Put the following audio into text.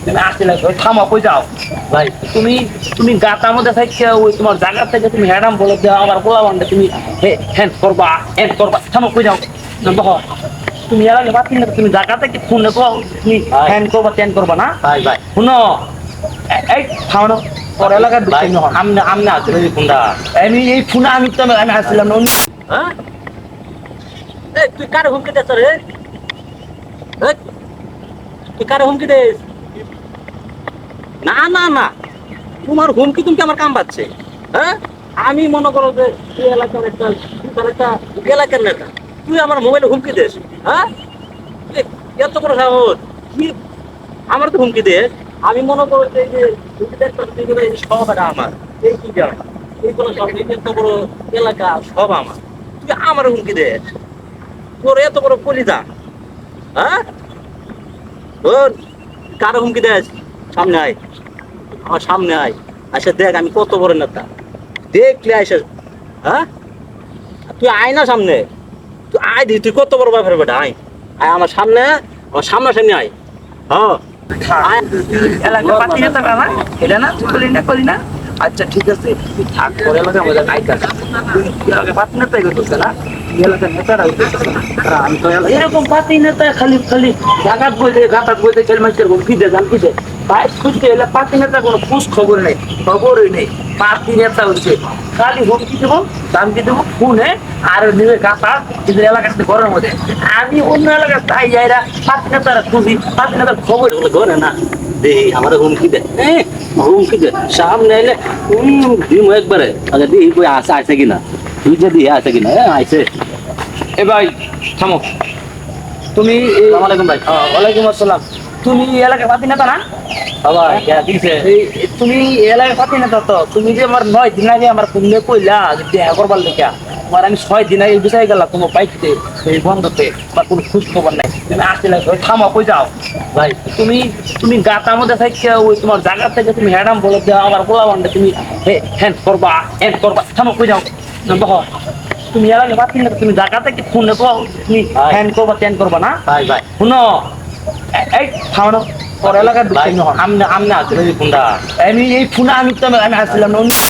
তুমি আসলে থামো কই যাও ভাই তুমি তুমি গাতার মধ্যে থাকছে ওই তোমার জায়গা থেকে তুমি হ্যাডাম বলে দাও আবার গোলা বান্ডে তুমি হ্যান্ড করবা হ্যান্ড করবা থামো কই যাও দেখো তুমি এলাকা পাচ্ছি না তুমি জায়গা থেকে ফোন দেখো তুমি হ্যান্ড করবা ত্যান করবা না ভাই ভাই শুনো এই থামো ওর এলাকার আমনে আমনে আছে ফোনটা আমি এই ফোনে আমি তো আমি আসছিলাম না হ্যাঁ এই তুই কার হুমকি দিস রে এই তুই কার হুমকি দিস না না না তোমার হুমকি তুমি আমার কাম পাচ্ছে হ্যাঁ আমি মনে করো যে তুই এলাকার একটা এলাকার নেতা তুই আমার মোবাইলে হুমকি দিস হ্যাঁ এত বড় সাহস কি আমার তো হুমকি দিস আমি মনে করো যে সবটা আমার এই কি জানা এইগুলো সব এত বড় এলাকা সব আমার তুই আমার হুমকি দিস তোর এত বড় কলিজা হ্যাঁ তোর কার হুমকি দেস সামনে আয় আমার সামনে আয় আচ্ছা দেখ আমি কত বড় নেতা দেখলে আইসা হ্যাঁ তুই আয় না সামনে তুই আয় দি তুই কত বড় ব্যাপার বেটা আয় আয় আমার সামনাসামনি আয় হ্যাঁ এলাকা পাচ্ছি না তারা না এটা না তুই করি না করি না আচ্ছা ঠিক আছে তুই থাক তোর এলাকার মধ্যে আইকা তুই এলাকা পাচ্ছি না তাই করতেছে না এলাকার নেতারা আমি তো এরকম পাতি নেতা খালি খালি জাগাত বলতে গাতাত বলতে খেল মাছ করবো কি দে জান কি দে ভাই খুঁজতে এলে পাতি নেতা কোনো খোঁজ খবর নেই খবরই নেই পাতি নেতা হচ্ছে খালি হুমকি দেবো দামকি দেবো ফোনে আর নিবে গাতা কিন্তু এলাকার সাথে ঘরের মধ্যে আমি অন্য এলাকার তাই যাইরা পাতি নেতারা খুঁজি পাতি নেতার খবর ঘরে না দেখি আমার হুমকি দে হুমকি দে সামনে এলে দিম একবারে আচ্ছা দেখি কই আছে কিনা তুই যে দিয়ে আছে কিনা আইছে এ ভাই থামো তুমি আসসালামু আলাইকুম ভাই ওয়ালাইকুম আসসালাম তুমি এলাকার পাতি নেতা না বাবা কিছে তুমি এলাকার পাতি নেতা তো তুমি যে আমার 9 দিন আগে আমার ফোনে কইলা যে দেখা করবার লেখা আমার আমি 6 দিন আগে বিষয় গেলাম তোমার বাইকতে এই বন্ধতে বা কোনো খোঁজ খবর নাই তুমি আসলে থামো কই যাও ভাই তুমি তুমি গাতার মধ্যে থাকছে ওই তোমার জায়গা থেকে তুমি হ্যাডাম বলে দাও আবার গোলা বান্ডে তুমি হ্যান্ড করবা থামো কই যাও দেখো তুমি এলাকা পাচ্ছি না তুমি জায়গা থেকে ফোন দেখো তুমি হ্যান্ড করবা ত্যান করবা না ভাই ভাই শুনো এই থামো ওর এলাকার আমনে আমনে আছে ফোনটা আমি এই ফোনে আমি তো আমি আসছিলাম না